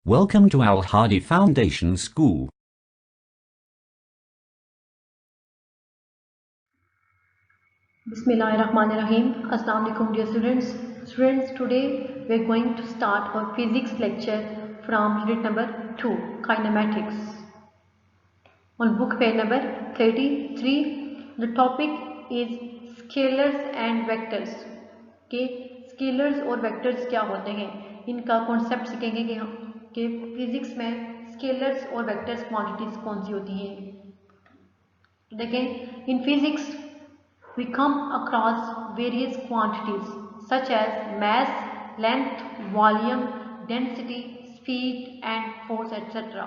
Welcome to Al Hadi Foundation School. Bismillahirrahmanirrahim. Assalamu alaikum dear students. Students, today we are going to start our physics lecture from unit number 2, kinematics. On book page number 33, the topic is scalars and vectors. Okay, scalars और vectors क्या होते हैं, इनका concept सीखेंगे कि physics में scalars और vectors quantities कौन सी होती हैं। देखें, in physics we come across various quantities such as mass, length, volume, density, speed and force etc.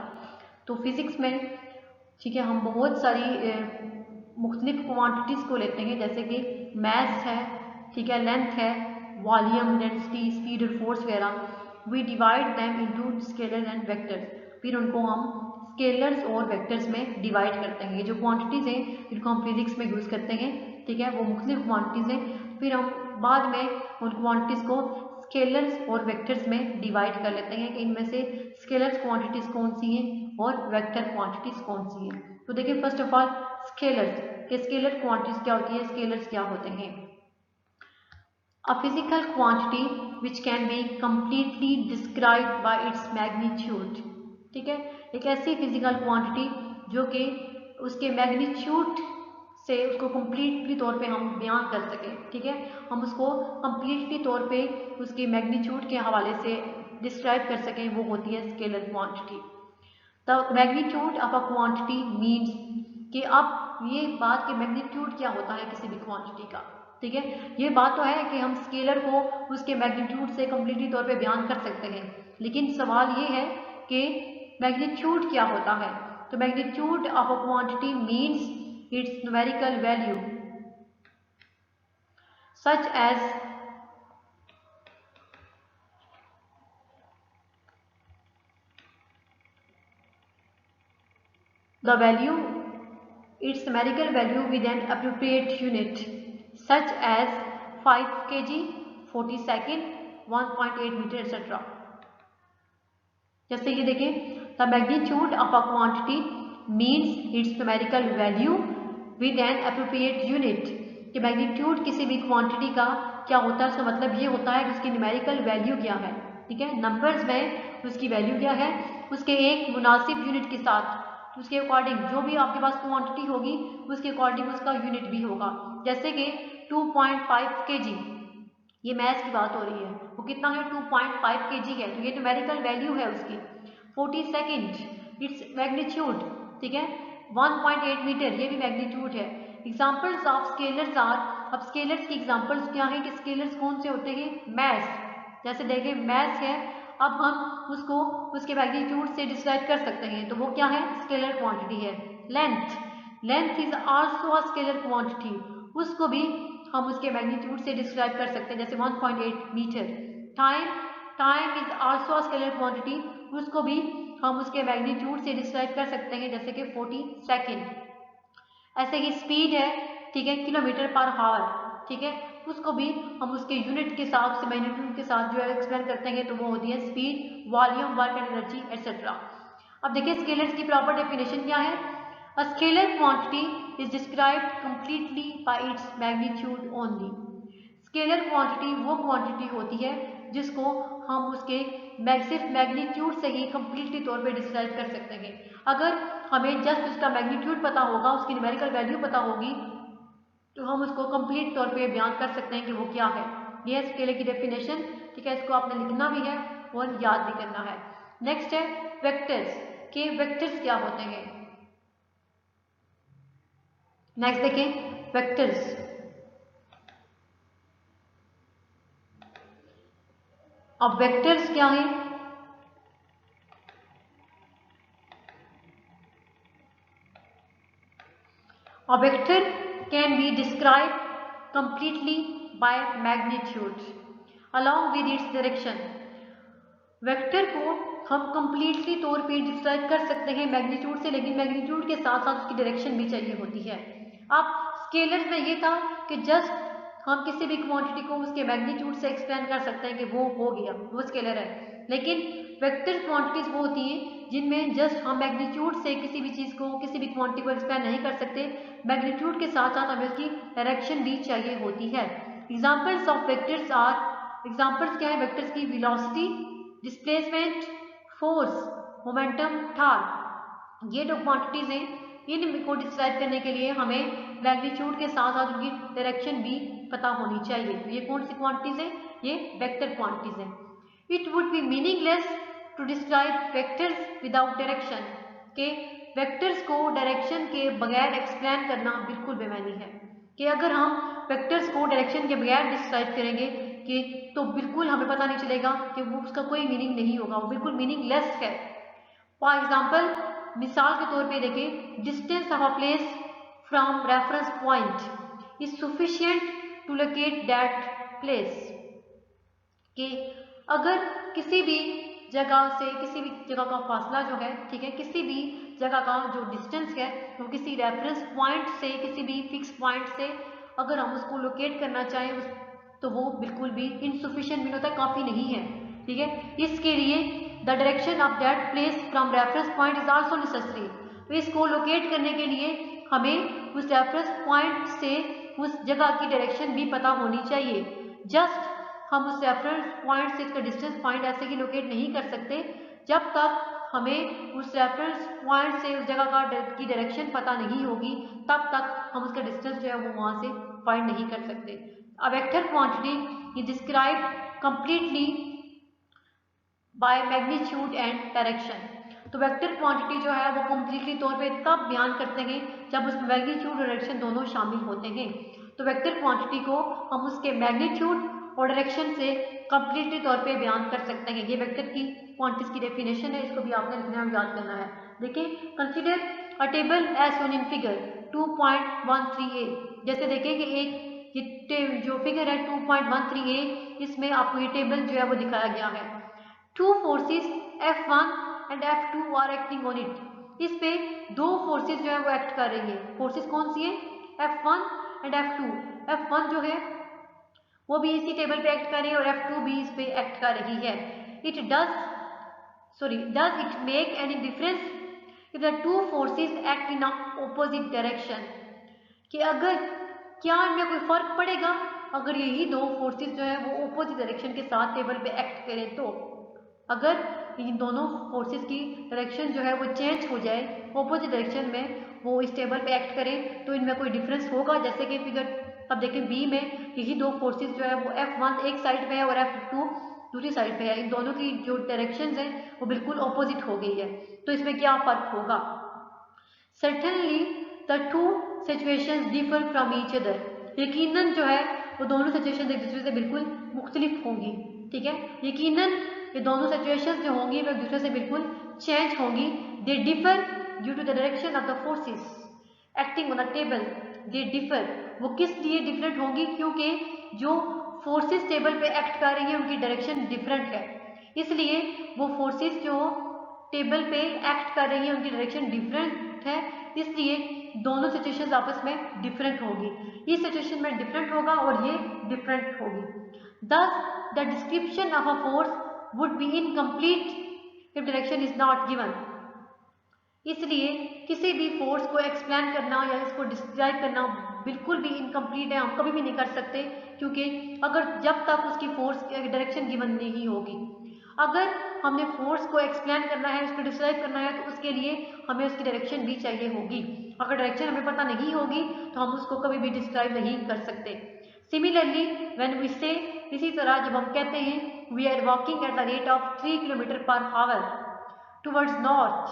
तो फिजिक्स में ठीक है, हम बहुत सारी मुख्तलिफ क्वांटिटीज़ को लेते हैं, जैसे कि मैस है, ठीक है, लेंथ है, वॉल्यूम, डेंसिटी, स्पीड और फोर्स वगैरह। We divide them into scalar and vectors, फिर उनको हम स्केलर्स और वेक्टर्स में डिवाइड करते हैं। ये जो क्वांटिटीज़ हैं जिनको हम फिजिक्स में यूज़ करते हैं, ठीक है, वो मुख्तलिफ क्वांटिटीज़ हैं। फिर हम बाद में उन क्वांटिटीज़ को स्केलर्स और वेक्टर्स में डिवाइड कर लेते हैं कि इनमें से स्केलर्स क्वांटिटीज़ कौन सी हैं और वेक्टर क्वांटिटीज़ कौन सी हैं। तो देखिए, फर्स्ट ऑफ ऑल स्केलर्स के स्केलर क्वांटिटीज़ क्या होती है, स्केलर्स क्या होते हैं। A physical quantity which can be completely described by its magnitude, ठीक है, एक ऐसी फिजिकल क्वांटिटी जो कि उसके मैग्नीट्यूड से उसको कम्प्लीटली तौर पे हम बयान कर सकें, ठीक है, हम उसको कम्प्लीटली तौर पे उसके मैग्नीट्यूड के हवाले से डिस्क्राइब कर सकें, वो होती है scalar quantity. The magnitude of a quantity means कि अब ये बात कि मैग्नीट्यूड क्या होता है किसी भी क्वांटिटी का, ठीक है, ये बात तो है कि हम स्केलर को उसके मैग्नीट्यूड से कम्प्लीटली तौर पे बयान कर सकते हैं, लेकिन सवाल ये है कि मैग्नीट्यूड क्या होता है। तो magnitude of a quantity means its numerical value such as the value, its numerical value with an appropriate unit such as 5 kg, 40 second, 1.8 meter etc. जैसे ये देखें, the magnitude of a quantity means its numerical value with an appropriate unit, कि magnitude किसी भी quantity का क्या होता है, उसका मतलब ये होता है कि उसकी न्यूमेरिकल वैल्यू क्या है, ठीक है, नंबर्स में उसकी वैल्यू क्या है, उसके एक मुनासिब यूनिट के साथ, उसके अकॉर्डिंग जो भी आपके पास क्वांटिटी होगी उसके अकॉर्डिंग उसका यूनिट भी होगा। जैसे कि 2.5 kg, ये मैथ्स की बात हो रही है, वो कितना है, 2.5 kg है, तो ये न्यूमेरिकल वैल्यू है उसकी। 40 सेकेंड इट्स मैग्नीट्यूड, ठीक है, 1.8 मीटर, ये भी मैग्नीट्यूड है। एग्जाम्पल्स ऑफ स्केलर्स आर, अब स्केलर्स की एग्जाम्पल्स क्या है कि स्केलर्स कौन से होते हैं, मैस, जैसे देखें मैस है, अब हम उसको उसके मैग्नीट्यूड से डिस्क्राइब कर सकते हैं, तो वो क्या है, स्केलर क्वांटिटी है। Length, length is also a scalar quantity, उसको भी हम उसके मैग्नीट्यूड से डिस्क्राइब कर सकते हैं, जैसे 1.8 metre. Time, time is also a scalar quantity, उसको भी हम उसके मैग्नीट्यूड से डिस्क्राइब कर सकते हैं, जैसे कि 40 सेकेंड। ऐसे ही स्पीड है, ठीक है, किलोमीटर पर हावर, ठीक है, उसको भी हम उसके यूनिट के साथ से मैग्नीट्यूड के साथ जो है एक्सप्लेन करते हैं, तो वो होती है speed, volume, work and energy etcetera. अब देखिए स्केलर्स की प्रॉपर डेफिनेशन क्या है। अ scalar quantity is described completely by its magnitude only, scalar quantity वो क्वांटिटी होती है जिसको हम उसके सिर्फ मैग्नीट्यूड से ही कम्प्लीटली तौर पे डिस्क्राइब कर सकते हैं। अगर हमें जस्ट उसका मैग्नीट्यूड पता होगा, उसकी न्यूमेरिकल वैल्यू पता होगी, तो हम उसको कंप्लीट तौर पे बयान कर सकते हैं कि वो क्या है। ये है स्केलर की डेफिनेशन, ठीक है, इसको आपने लिखना भी है और याद भी करना है। नेक्स्ट है वेक्टर्स, के वेक्टर्स क्या होते हैं। नेक्स्ट देखें वेक्टर्स, अब वेक्टर्स क्या है। A vector can be described completely by magnitude along with its direction. Vector को हम कम्प्लीटली तौर पे डिस्क्राइब कर सकते हैं मैग्नीट्यूड से, लेकिन मैग्नीट्यूड के साथ साथ उसकी डायरेक्शन भी चाहिए होती है। अब स्केलर में ये था कि जस्ट हम किसी भी क्वांटिटी को उसके मैग्नीट्यूड से एक्सप्लेन कर सकते हैं कि वो हो गया, वो स्केलर है। लेकिन वेक्टर क्वांटिटीज वो होती हैं जिनमें जस्ट हम मैग्नीट्यूड से किसी भी चीज़ को, किसी भी क्वांटिटी को एक्सप्लेन नहीं कर सकते, मैग्नीट्यूड के साथ साथ हमें उसकी डायरेक्शन भी चाहिए होती है। Examples of vectors are, examples क्या है वेक्टर्स की? Velocity, displacement, force, momentum, torque. ये जो क्वांटिटीज हैं इनको डिस्क्राइब करने के लिए हमें मैग्नीट्यूड के साथ साथ उनकी डायरेक्शन भी पता होनी चाहिए। तो ये कौन सी क्वांटिटीज हैं? ये वेक्टर क्वांटिटीज हैं। It would be meaningless to describe vectors without direction, के वेक्टर्स को डायरेक्शन के बगैर एक्सप्लेन करना बिल्कुल बेमानी है। कि अगर हम वेक्टर्स को डायरेक्शन के बगैर डिस्क्राइब करेंगे कि तो बिल्कुल हमें पता नहीं चलेगा कि वो उसका कोई मीनिंग नहीं होगा, वो बिल्कुल मीनिंगलेस है। फॉर एग्जाम्पल, मिसाल के तौर पे देखें, distance of a place from reference point is sufficient to locate that place. कि अगर किसी भी जगह से, किसी भी जगह का फासला जो है, ठीक है, किसी भी जगह का जो डिस्टेंस है वो किसी रेफरेंस पॉइंट से, किसी भी फिक्स पॉइंट से अगर हम उसको लोकेट करना चाहें तो वो बिल्कुल भी इनसफिशिएंट मीन होता है, काफ़ी नहीं है। ठीक है, इसके लिए the direction of that place from reference point is also necessary. तो इसको लोकेट करने के लिए हमें उस रेफरेंस पॉइंट से उस जगह की डायरेक्शन भी पता होनी चाहिए। जस्ट हम उस रेफरेंस पॉइंट से इसका डिस्टेंस पॉइंट ऐसे ही लोकेट नहीं कर सकते जब तक हमें उस रेफरेंस पॉइंट से उस जगह की डायरेक्शन पता नहीं होगी, तब तक हम उसका डिस्टेंस जो है वो वहाँ से फाइंड नहीं कर सकते। A vector quantity is described completely by magnitude and direction। तो वेक्टर क्वांटिटी जो है वो कम्प्लीटली तौर पे तब बयान करते हैं जब उसमें मैग्नीट्यूड और डायरेक्शन दोनों शामिल होते हैं। तो वेक्टर क्वांटिटी को हम उसके मैग्नीट्यूड और डायरेक्शन से कम्प्लीटली तौर पे बयान कर सकते हैं। ये वेक्टर की क्वांटिटीज की डेफिनेशन है, इसको भी आपने लिखना और याद करना है। देखिए, consider a table as shown in figure 2.13a। जैसे देखें कि एक ये जो फिगर है 2.13a, इसमें आपको ये टेबल जो है वो दिखाया गया है। Two forces F1 and F2 are acting on it. इस पे दो फोर्सेस जो है वो एक्ट कर रही है। फोर्सेस कौन सी है? F1 and F2। F1 जो है वो भी इसी टेबल पे एक्ट कर रही है और F2 भी इस पे एक्ट कर रही है। Does it make any difference if the two forces act in opposite direction? कि अगर क्या इनमें कोई फर्क पड़ेगा अगर यही दो फोर्सेस जो है वो ऑपोजिट डायरेक्शन के साथ टेबल पे एक्ट करें? तो अगर इन दोनों फोर्सेस की डायरेक्शन जो है वो चेंज हो जाए, ऑपोजिट डायरेक्शन में वो इस टेबल पे एक्ट करें, तो इनमें कोई डिफरेंस होगा? जैसे कि फिगर अब देखें बी में यही दो फोर्सेस जो है वो F1 एक साइड पे है और F2 दूसरी साइड पे है। इन दोनों की जो डायरेक्शन है वो बिल्कुल ऑपोजिट हो गई है, तो इसमें क्या फर्क होगा? Certainly the two situations differ from each other. यकीनन जो है वो दोनों सिचुएशन एक दूसरे से बिल्कुल मुख्तलिफ होंगी। ठीक है, यकीनन ये दोनों सिचुएशंस जो होंगी वो एक दूसरे से बिल्कुल चेंज होंगी। They differ due to the direction of the forces acting on the table. They differ, वो किस लिए डिफरेंट होंगी? क्योंकि जो फोर्सेस टेबल पे एक्ट कर रही है उनकी डायरेक्शन डिफरेंट है, इसलिए वो फोर्सेस जो टेबल पे एक्ट कर रही है उनकी डायरेक्शन डिफरेंट है, इसलिए दोनों सिचुएशंस आपस में डिफरेंट होगी। इस सिचुएशन में डिफरेंट होगा और ये डिफरेंट होगी। Thus, the description of a force would be incomplete if direction is not given। इसलिए किसी भी फोर्स को एक्सप्लेन करना या इसको डिस्क्राइब करना बिल्कुल भी इनकम्प्लीट है, हम कभी भी नहीं कर सकते, क्योंकि अगर जब तक उसकी फोर्स डायरेक्शन गिवन नहीं होगी। अगर हमने फोर्स को एक्सप्लेन करना है, उसको डिस्क्राइब करना है, तो उसके लिए हमें उसकी डायरेक्शन भी चाहिए होगी। अगर डायरेक्शन हमें पता नहीं होगी तो हम उसको कभी भी डिस्क्राइब नहीं कर सकते। सिमिलरली व्हेन वी से, इसी तरह जब हम कहते हैं we are walking at the rate of 3 kilometre per hour towards north,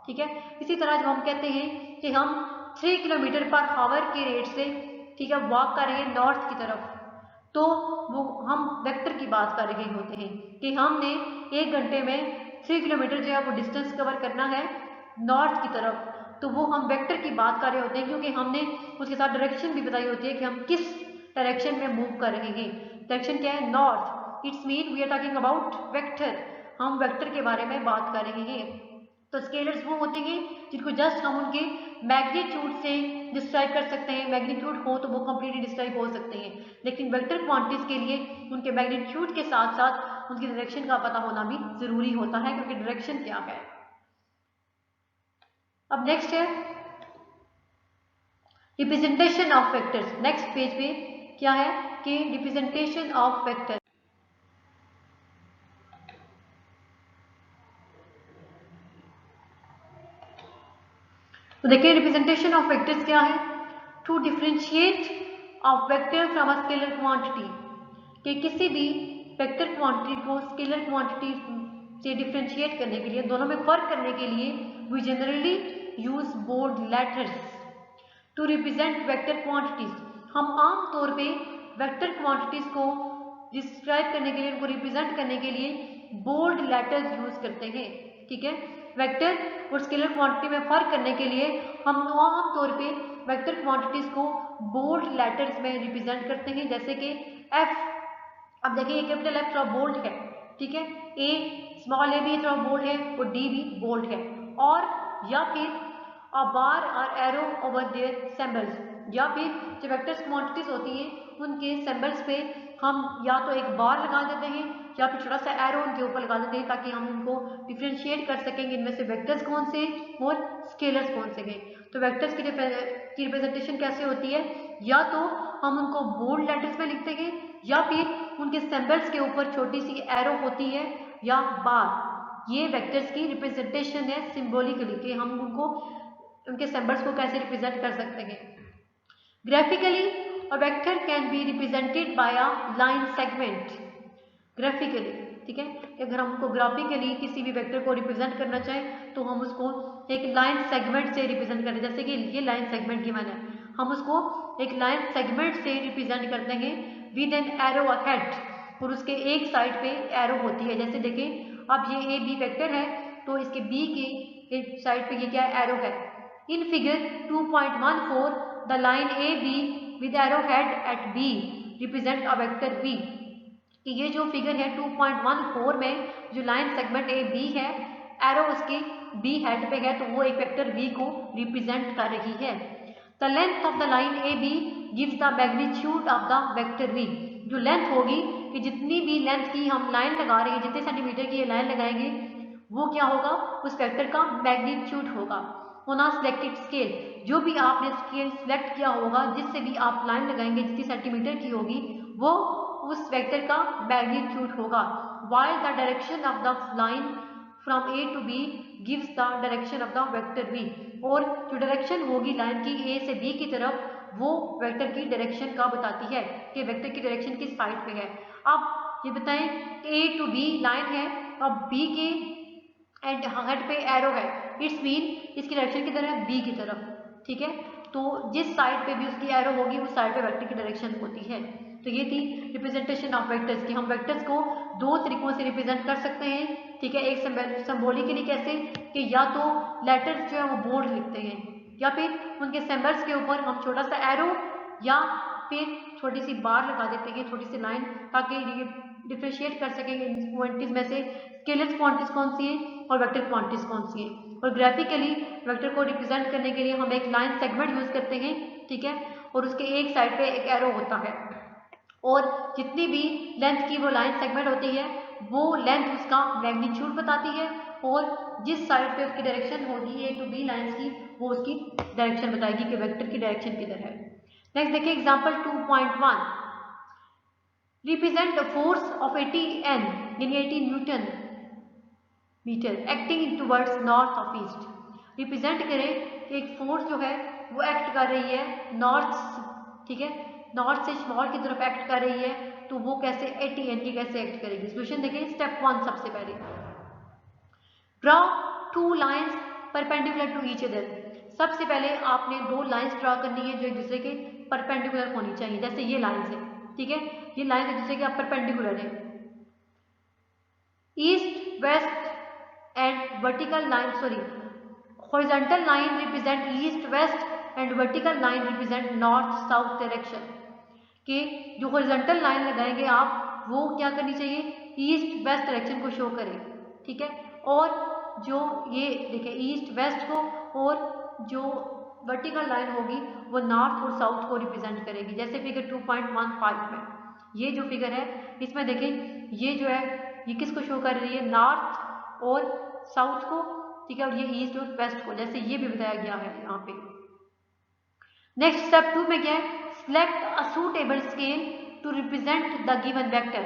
ठीक है, इसी तरह जब हम कहते हैं कि हम 3 किलोमीटर पर आवर के रेट से, ठीक है, वॉक कर रहे हैं नॉर्थ की तरफ, तो वो हम वेक्टर की बात कर रहे होते हैं कि हमने 1 घंटे में 3 किलोमीटर जो है वो डिस्टेंस कवर करना है नॉर्थ की तरफ, तो वो हम वेक्टर की बात कर रहे होते हैं, क्योंकि हमने उसके साथ डायरेक्शन भी बताई होती है कि हम किस डायरेक्शन में मूव कर रहे हैं। डायरेक्शन क्या है? North. It's mean we are talking about vector, हम वेक्टर के बारे में बात कर रहे हैं। तो स्केलर्स वो होते हैं जिनको जस्ट हम उनके मैग्नीट्यूड से डिस्क्राइब कर सकते हैं, मैग्नीट्यूड हो तो वो कंप्लीटली डिस्क्राइब हो सकते हैं, लेकिन वेक्टर क्वांटिटीज के लिए उनके मैग्नीट्यूड के साथ साथ उनकी डायरेक्शन का पता होना भी जरूरी होता है, क्योंकि डायरेक्शन क्या है। अब नेक्स्ट है representation of vectors. Next page पे क्या है कि रिप्रेजेंटेशन ऑफ वेक्टर। तो देखिए रिप्रेजेंटेशन ऑफ वेक्टर्स क्या है, to differentiate of vector from a scalar quantity, कि किसी भी वेक्टर क्वांटिटी को स्केलर क्वांटिटी से डिफरेंशिएट करने के लिए, दोनों में फर्क करने के लिए we generally use bold letters to represent vector quantities. हम आम तौर पे वेक्टर क्वांटिटीज को डिस्क्राइब करने के लिए, उनको रिप्रेजेंट करने के लिए बोल्ड लेटर्स यूज करते हैं, ठीक है। वेक्टर और स्केलर क्वांटिटी में फर्क करने के लिए हम आम तौर पे वेक्टर क्वांटिटीज को बोल्ड लेटर्स में रिप्रेजेंट करते हैं, जैसे कि एफ। अब देखिए कैपिटल एफ थोड़ा बोल्ड है, ठीक है, ए स्मॉल ए भी थोड़ा बोल्ड है और डी भी बोल्ड है। और या फिर a bar or arrow over their symbols, या फिर जो वेक्टर्स क्वांटिटीज होती हैं उनके सिंबल्स पे हम या तो एक बार लगा देते हैं या फिर छोटा सा एरो उनके ऊपर लगा देते हैं, ताकि हम उनको डिफ्रेंशिएट कर सकेंगे इनमें से वेक्टर्स कौन से और स्केलर्स कौन से हैं। तो वेक्टर्स की रिप्रेजेंटेशन कैसे होती है, या तो हम उनको बोल्ड लेटर्स में लिखते हैं या फिर उनके सिंबल्स के ऊपर छोटी सी एरो होती है या बार। ये वेक्टर्स की रिप्रेजेंटेशन है सिंबॉलिकली, कि हम उनको उनके सिंबल्स को कैसे रिप्रेजेंट कर सकते हैं। Graphically a vector can be represented by a line segment. Graphically, ठीक है, अगर हम उनको ग्राफिकली किसी भी वेक्टर को रिप्रेजेंट करना चाहें तो हम उसको एक लाइन सेगमेंट से रिप्रेजेंट करें, जैसे कि ये लाइन सेगमेंट गिवन है, हम उसको एक लाइन सेगमेंट से रिप्रेजेंट करते हैं विद एन एरो अहेड, और उसके एक साइड पे एरो होती है। जैसे देखें अब ये ए बी वेक्टर है तो इसके बी के एक साइड पे ये क्या एरो है। In figure 2.14, the line AB with arrowhead at B represent a vector V। कि ये जो फिगर है 2.14 में जो लाइन सेगमेंट ए बी है, एरो उसकी बी हेड पे है, तो वो एक वेक्टर V को रिप्रेजेंट कर रही है। The length of the line A B gives the magnitude of the vector V। जो लेंथ होगी कि जितनी भी लेंथ की हम लाइन लगा रहे हैं, जितने सेंटीमीटर की ये लाइन लगाएंगे, वो क्या होगा, उस वेक्टर का मैग्नीट्यूड होगा। ऑन अ सिलेक्टेड स्केल, जो भी आपने स्केल सिलेक्ट किया होगा, जिससे भी आप लाइन लगाएंगे जितनी सेंटीमीटर की होगी, वो उस वेक्टर का मैग्नीट्यूड होगा। While the direction of the line from A to B gives the direction of the vector B. और जो डायरेक्शन होगी लाइन की ए से बी की तरफ, वो वेक्टर की डायरेक्शन का बताती है कि वेक्टर की डायरेक्शन किस साइड पे है। अब ये बताएं ए टू बी लाइन है, अब बी के एंड हेड पे एरो है, इट्स मीन इसकी डायरेक्शन की तरफ बी की तरफ, ठीक है। तो जिस साइड पे भी उसकी एरो होगी उस साइड पे वेक्टर की डायरेक्शन होती है। तो ये थी रिप्रेजेंटेशन ऑफ वेक्टर्स की। हम वेक्टर्स को दो तरीकों से रिप्रेजेंट कर सकते हैं, ठीक है। एक सिंबॉलिकली कैसे, कि या तो लेटर्स जो है वो बोल्ड लिखते हैं, या फिर उनके सिंबल्स के ऊपर हम छोटा सा एरो या फिर छोटी सी बार लगा देते हैं, छोटी सी लाइन, ताकि डिफ्रेंशिएट कर सकेंगे इन क्वांटिटीज में से स्केलर क्वांटिटीज कौन सी है और वेक्टर क्वांटिटीज कौन सी है। और ग्राफिकली वेक्टर को रिप्रेजेंट करने के लिए हम एक लाइन सेगमेंट यूज करते हैं, ठीक है, और उसके एक साइड पे एक एरो होता है, और जितनी भी लेंथ की वो लाइन सेगमेंट होती है, वो लेंथ उसका मैग्नीट्यूड बताती है, और जिस साइड पे उसकी डायरेक्शन होगी ए टू बी लाइंस की, वो उसकी डायरेक्शन बताएगी कि वेक्टर की डायरेक्शन किधर है। नेक्स्ट देखिए example 2.1, represent the force of 80 N यानी 80 newton metre acting towards north of east. Represent करें कि एक फोर्स जो है वो एक्ट कर रही है नॉर्थ, ठीक है, नॉर्थ से स्मॉल की तरफ एक्ट कर रही है, तो वो कैसे 80 N की कैसे एक्ट करेगी। सोल्यूशन देखें स्टेप 1, सबसे पहले draw two lines perpendicular to each other. सबसे पहले आपने दो लाइंस ड्रॉ करनी है जो एक दूसरे के परपेंडिकुलर होनी चाहिए। जैसे ये लाइन है, ठीक है, ये लाइन एक दूसरे के परपेंडिकुलर है। East west and vertical line, sorry, horizontal line represent east west and vertical line represent north south direction. कि जो हॉरिजॉन्टल लाइन लगाएंगे आप, वो क्या करनी चाहिए, ईस्ट वेस्ट डायरेक्शन को शो करें, ठीक है। और जो ये देखिए ईस्ट वेस्ट को, और जो वर्टिकल लाइन होगी वो नॉर्थ और साउथ को रिप्रेजेंट करेगी। जैसे फिगर 2.15 में ये जो फिगर है इसमें देखें ये जो है ये किसको शो कर रही है, नॉर्थ और साउथ को, ठीक है, और ये ईस्ट और वेस्ट को, जैसे ये भी बताया गया है यहाँ पे। नेक्स्ट स्टेप 2 में क्या है, select a suitable scale to represent the given vector.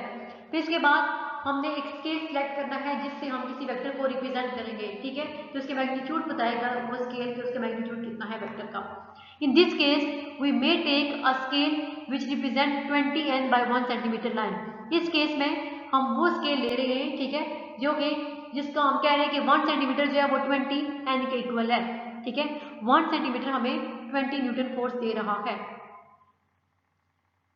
फिर इसके बाद हमने एक स्केल सिलेक्ट करना है जिससे हम किसी वेक्टर को रिप्रेजेंट करेंगे, ठीक है। तो उसके मैग्नीट्यूड बताएगा वो स्केल के, उसके मैग्नीट्यूड कितना है वेक्टर का। In this case we may take a scale which represent 20n by 1 centimetre line. इस केस में हम वो स्केल ले रहे हैं, ठीक है, जो कि जिसका हम कह रहे हैं कि 1 सेंटीमीटर जो है वो 20n के इक्वल है, ठीक है। 1 सेंटीमीटर हमें 20 न्यूटन फोर्स दे रहा है।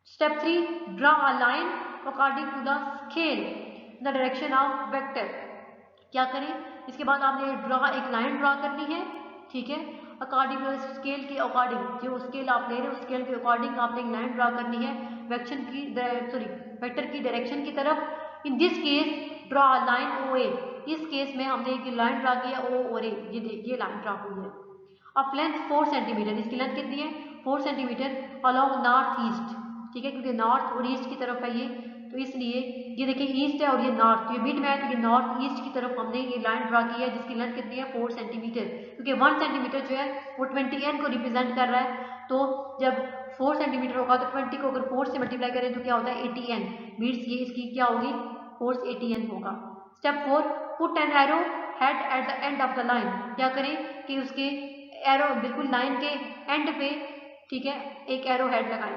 Step 3, draw a line according to the scale in the direction of vector. क्या करें, इसके बाद आपने एक लाइन ड्रा करनी है, ठीक है, अकॉर्डिंग टू स्केल के अकॉर्डिंग, जो स्केल आप ले रहे हो उस स्केल के अकॉर्डिंग आपने एक लाइन ड्रा करनी है वेक्टर की डायरेक्शन की तरफ। In this case draw a line O A. इस केस में हमने एक लाइन ड्रा किया ओ और ए, ये देखिए लाइन ड्रा हुई है। ऑफ लेंथ 4 सेंटीमीटर, इसकी लेंथ कितनी है 4 सेंटीमीटर अलोंग नॉर्थ ईस्ट, ठीक है, क्योंकि नॉर्थ और ईस्ट की तरफ है ये, तो इसलिए ये देखिए ईस्ट है और ये नॉर्थ, ये बीट में है तो ये नॉर्थ ईस्ट की तरफ हमने ये लाइन ड्रा की है जिसकी लेंथ कितनी है 4 सेंटीमीटर, क्योंकि 1 सेंटीमीटर जो है वो 20n को रिप्रेजेंट कर रहा है। तो जब 4 सेंटीमीटर होगा तो 20 को अगर 4 से मल्टीप्लाई करें तो क्या होता है 80n, मीन्स ये इसकी क्या होगी फोर्स 80n होगा। Step 4, put an arrow head at the end of the line. क्या करें कि उसके एरो बिल्कुल लाइन के एंड पे, ठीक है, एक एरो हेड लगाएं।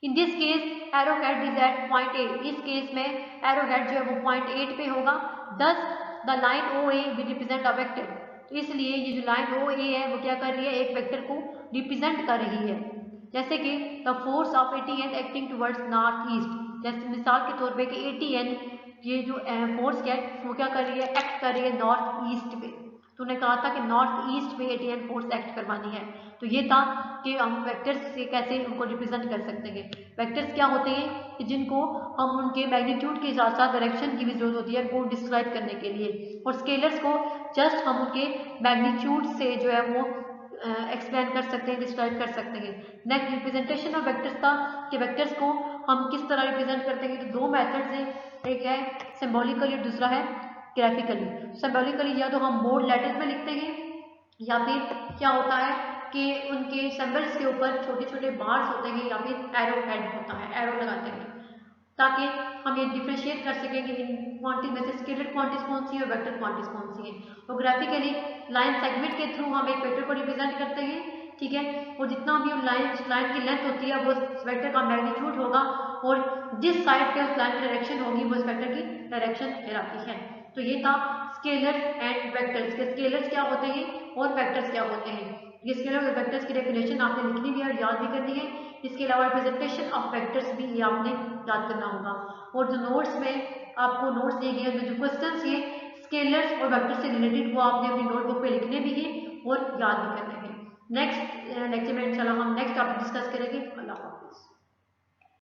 In this case arrow head is at point 8। इस केस में एरो हेड जो है वो पॉइंट 8 पे होगा। दस the line O A will represent a vector. तो इसलिए ये जो लाइन ओ ए है वो क्या कर रही है, एक वेक्टर को रिप्रेजेंट कर रही है। जैसे कि the force of 80n acting towards north east, जैसे मिसाल के तौर पे कि 80n ये जो फोर्स है वो क्या कर रही है, एक्ट कर रही है नॉर्थ ईस्ट पे। तूने कहा था कि नॉर्थ ईस्ट में 80n फोर्स एक्ट करवानी है, तो ये था कि हम वेक्टर्स से कैसे उनको रिप्रेजेंट कर सकते हैं। वेक्टर्स क्या होते हैं कि जिनको हम उनके मैग्नीट्यूड के साथ साथ डायरेक्शन की भी जरूरत होती है वो डिस्क्राइब करने के लिए, और स्केलर्स को जस्ट हम उनके मैग्नीट्यूड से जो है वो एक्सप्लेन कर सकते हैं, डिस्क्राइब कर सकते हैं। नेक्स्ट रिप्रेजेंटेशन ऑफ वेक्टर्स था कि वेक्टर्स को हम किस तरह रिप्रेजेंट करते हैं। तो दो मेथड्स हैं, एक है सिंबॉलिकली और दूसरा है ग्राफिकली। सिंबॉलिकली या तो हम बोल्ड लेटर्स में लिखते हैं या फिर क्या होता है कि उनके सिंबल्स के ऊपर छोटे छोटे बार्स होते हैं या फिर एरो हेड होता है, एरो लगाते हैं, ताकि हम ये डिफ्रेंशिएट कर सकें कि इन क्वांटिटी में से स्केलर क्वांटिटीज कौन सी है और वेक्टर क्वांटिटीज कौन सी है। तो ग्राफिकली लाइन सेगमेंट के थ्रू हम एक वेक्टर को रिप्रेजेंट करते हैं, ठीक है, और जितना भी लाइन की लेंथ होती है वो वेक्टर का मैग्नीट्यूड होगा, और जिस साइड पे उस लाइन की डायरेक्शन होगी वो इस वेक्टर की डायरेक्शन कहलाती है। तो ये था स्केलर्स एंड वेक्टर्स के स्केलर्स क्या होते हैं और वेक्टर्स क्या होते हैं। ये स्केलर और वेक्टर्स की डेफिनेशन आपने लिखनी भी है और याद भी करनी है। इसके अलावा रिप्रेजेंटेशन ऑफ वेक्टर्स भी ये आपने याद करना होगा। और जो नोट्स में आपको नोट्स दिए गए हैं, जो क्वेश्चंस ये स्केलर्स और वेक्टर्स से रिलेटेड वो आपने अपनी नोटबुक पे लिखने भी है और याद भी करने हैं। नेक्स्ट लेक्चर में इंशाल्लाह हम नेक्स्ट टॉपिक डिस्कस करेंगे। अल्लाह हाफिज़।